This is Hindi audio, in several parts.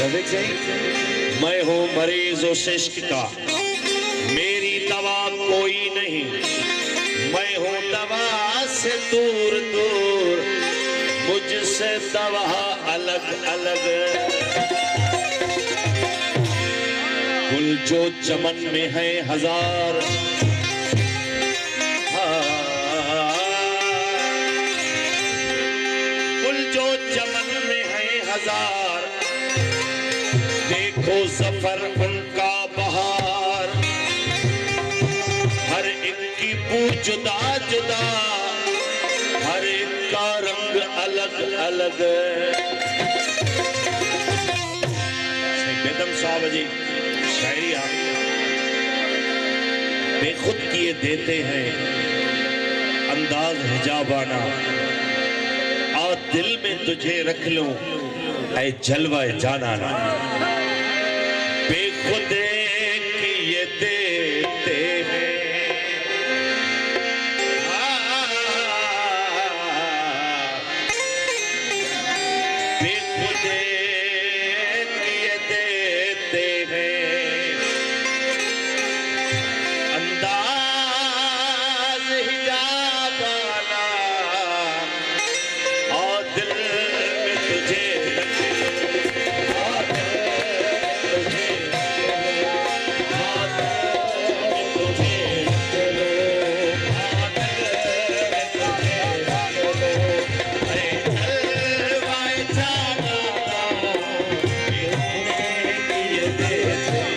रफीक सिंह, मैं हूँ मरीज उस इश्क का, मेरी दवा कोई नहीं, मैं हूँ दवा से दूर दूर, मुझसे दवा अलग अलग। गुल जो चमन में है हजार, गुल जो चमन में है हजार, देखो सफर उनका बहार, हर एक की बू जुदा जुदा, हर एक का रंग अलग अलग। बेदम साहब जी शायरी बेखुद किए देते हैं अंदाज हिजाबाना, आ दिल में तुझे रख लूं ऐ जलवा जानाना, बेखुद किए देते हैं बेखुद किए देते हैं अंदाज हिजाबाना, और दिल में तुझे रख लूं, और दिल में तुझे रख लूं, और दिल में तुझे रख लूं, ऐ जलवाए जाना, बेखुद किए देते हैं।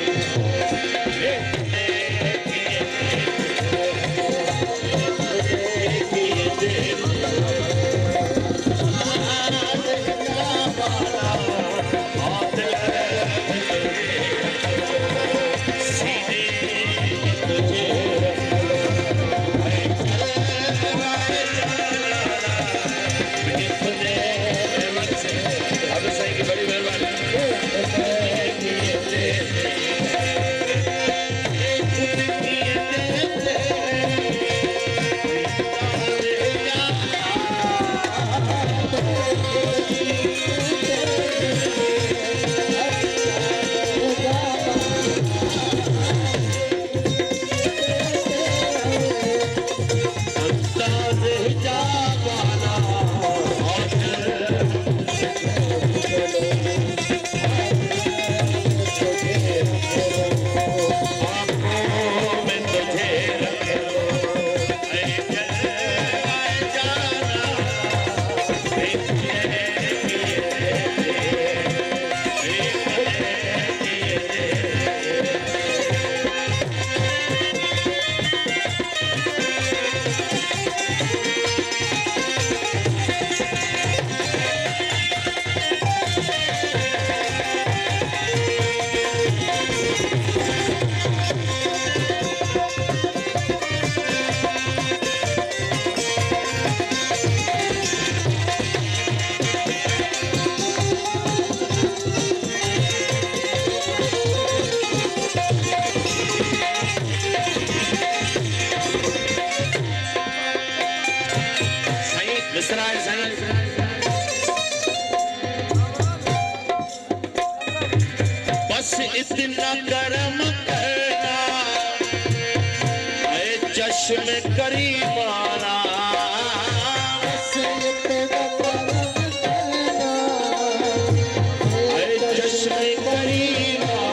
बस इतना करम करना ऐ चश्म करीमाना, बस इतना करम करना ऐ चश्म करीमाना,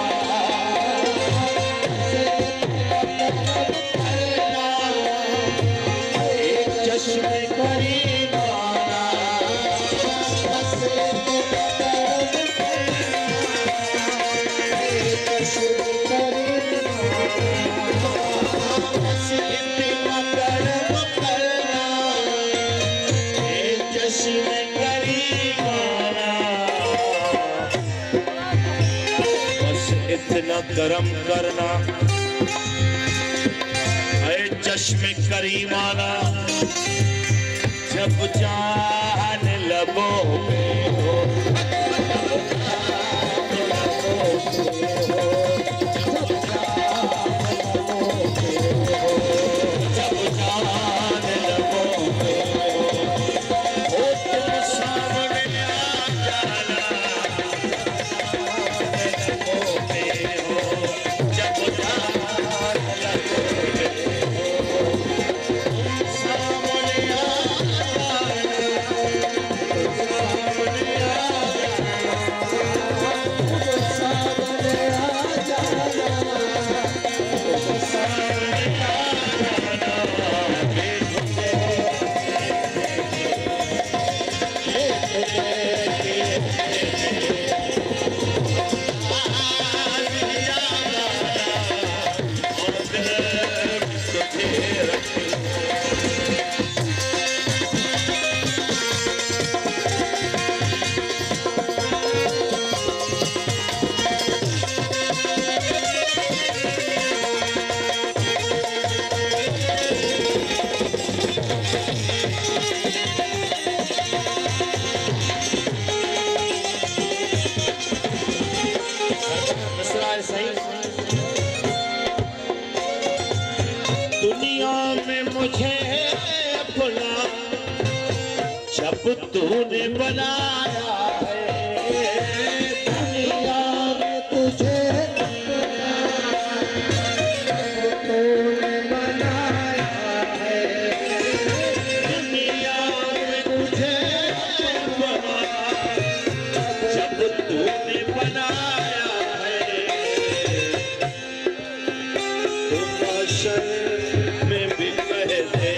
चश्म करीमाना, बस इतना करम करना ऐ चश्म करीमाना, बस इतना करम करना ऐ चश्म करीमाना, जब जान लबों पे हो, जब जान लबों पे हो, तुम सामने आ जाना, दुनिया में मुझे अपना जब तूने बनाया है, दुनिया में तुझे तूने बनाया है, दुनिया में तुझे अपना जब तूने बनाया है, तुम अशर में भी कहते,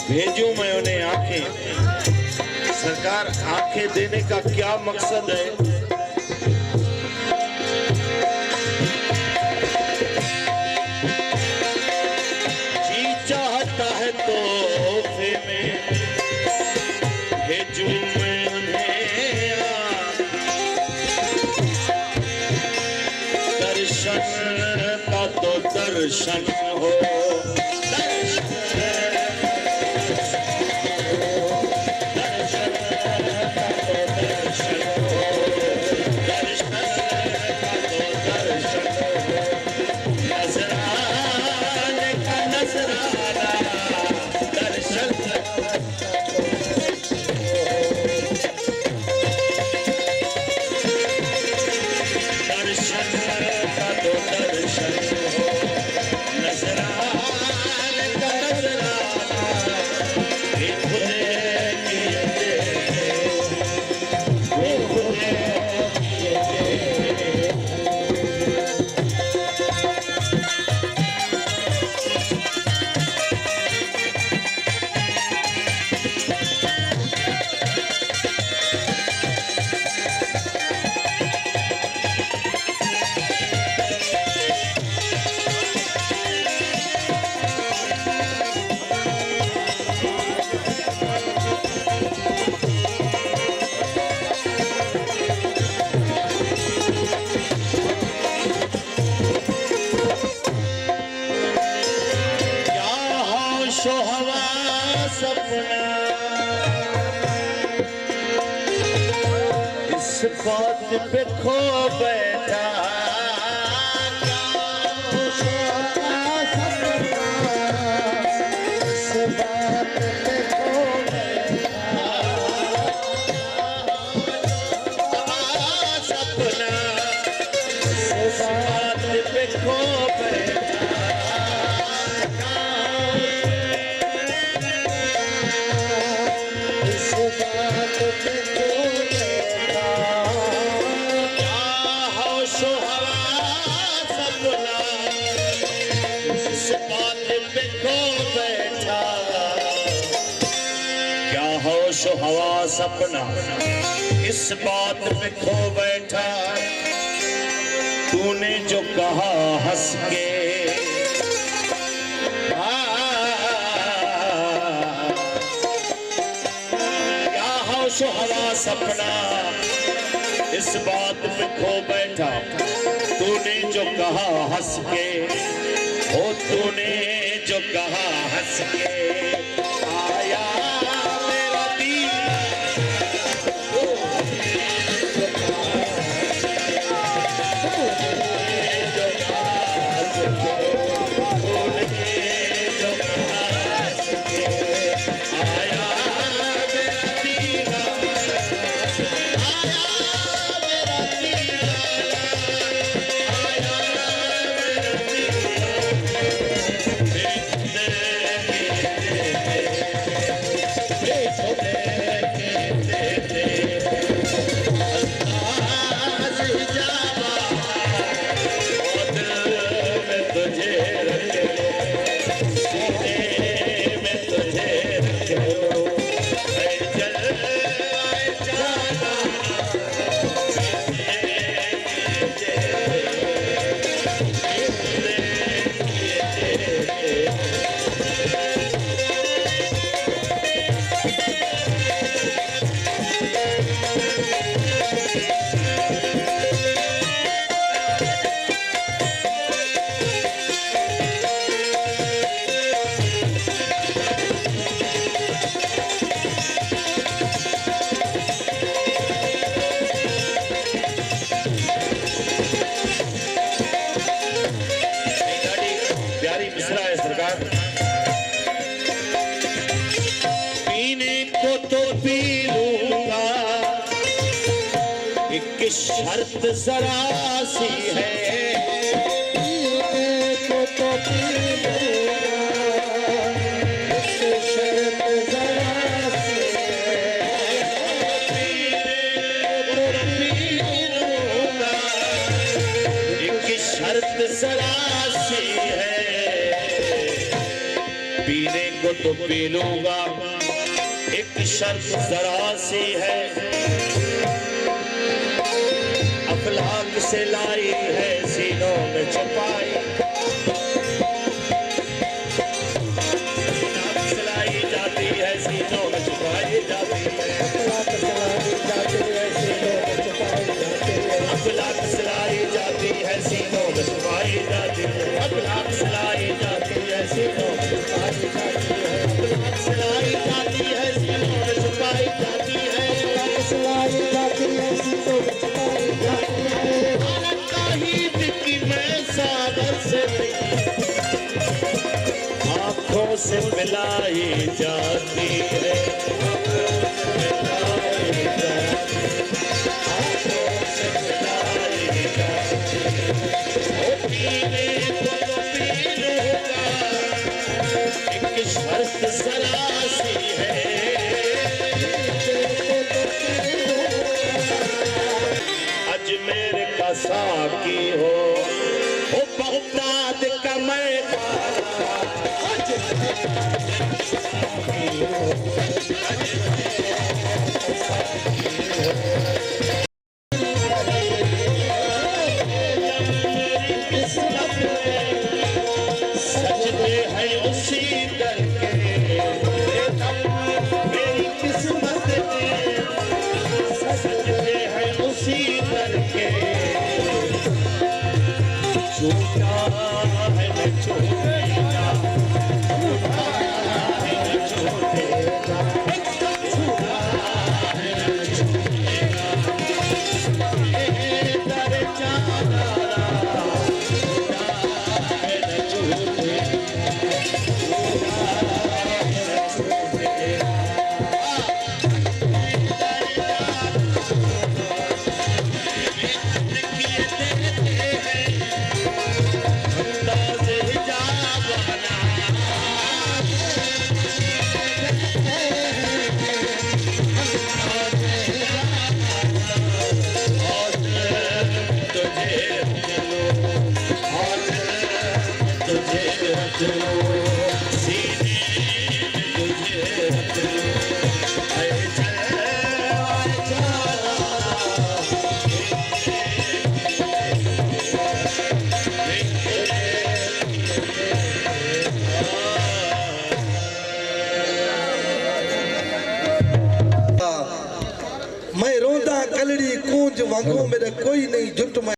भेजूं मैं उन्हें आंखें। सरकार, आंखें देने का क्या मकसद है? जी चाहता है तोहफे में भेजूं मैं उन्हें दर्शन का तो दर्शन हो, सपना इस बात पे खो बैठा, इस बात पे खो बैठा, खो बैठा, इस बात पे खो बैठा, क्या होश हवास अपना इस बात पे खो बैठा, क्या होश हवास अपना इस बात पे खो बैठा, तूने जो कहा हंस के, क्या होश हवास अपना इस बात पे खो बैठा, तूने जो कहा हंस के, ओ तूने जो कहा हंस के, आया मेरा दिल, प्यारी मिसरा है सरकार, पीने को तो पी लूंगा, एक शर्त जरा सी है, पीने को तो पी लूंगा, एक शर्त जरा सी है, पीने को तो पी लूंगा, एक शर्त जरा सी है, पीने को तो पी लूंगा, एक शर्त जरा सी है, अफलाक से लाई है सीनों में छुपाई, अफलाक से लाई जाती है सीनों में छुपाई जाती है, अखलाक सलाई जाती है सीनों में छुपाई जाती है, अफलाक से लाई जाती है सीनों में छुपाई जाती है, अफलाक से लाई जाती है सीनों में छुपाई जाती है, अफलाक से लाई जाती है सीनों में छुपाई जाती है, अखलाक सलाई जाती है सीनों में छुपाई जाती है, ताहीद की मैं सागर से आंखों से मिलाई जाती है, आंखों से मिलाई जाती है, ओ पीने को तो पी लूंगा, एक शर्त जरा सी है, अजमेर का साकी हो, ओ बगदाद का सजदे हैं उसी दर के, मेरी किस्मत में सजदे हैं उसी दर के, झूठा है न झूठेगा, झूठा है न झूठेगा, झूठा है न झूठेगा, ये दर जाना झूठा है न झूठेगा, झूठा है न झूठेगा। रख लूं सीने में तुझे रख लूं ऐ मैं रोंदा कलड़ी कूंज वांगू मेरे कोई नहीं जुट में